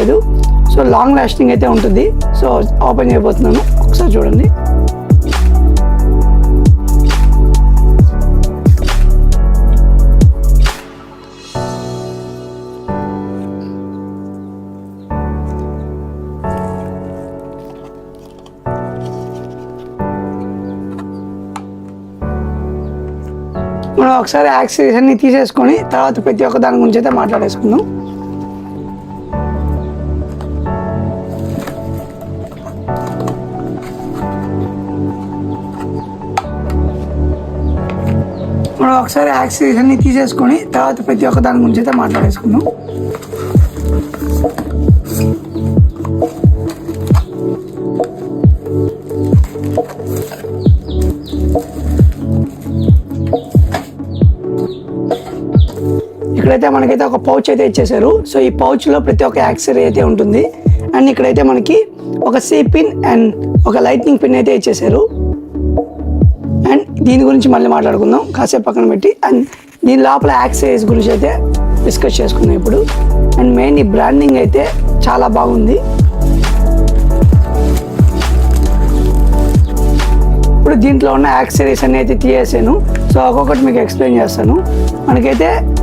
లేదు. So long lasting అయితే ఉంటుంది. సో ఓపెన్ చేయబోతున్నాను, ఒకసారి చూడండి. మనం ఒకసారి యాక్సెసరీస్ అన్ని తీసేసుకొని తర్వాత ప్రతి ఒక్క దాని గురించి అయితే మాట్లాడేసుకుందాం. మనం ఒకసారి యాక్సెసరీస్ అన్ని తీసేసుకొని తర్వాత ప్రతి ఒక్క దాని గురించి అయితే మాట్లాడేసుకుందాం. ఇక్కడైతే మనకైతే ఒక పౌచ్ అయితే ఇచ్చేసారు. సో ఈ పౌచ్లో ప్రతి ఒక్క యాక్సెసరీ అయితే ఉంటుంది. అండ్ ఇక్కడైతే మనకి ఒక సి పిన్ అండ్ ఒక లైట్నింగ్ పిన్ అయితే ఇచ్చేసారు. అండ్ దీని గురించి మళ్ళీ మాట్లాడుకుందాం కాసేపు పక్కన పెట్టి. అండ్ దీని లోపల యాక్సెసరీస్ గురించి అయితే డిస్కస్ చేసుకుందాం ఇప్పుడు. అండ్ మెయిన్ ఈ బ్రాండింగ్ అయితే చాలా బాగుంది. ఇప్పుడు దీంట్లో ఉన్న యాక్సెసరీస్ అన్ని అయితే తీసేసాను. సో ఒక్కొక్కటి మీకు ఎక్స్ప్లెయిన్ చేస్తాను. మనకైతే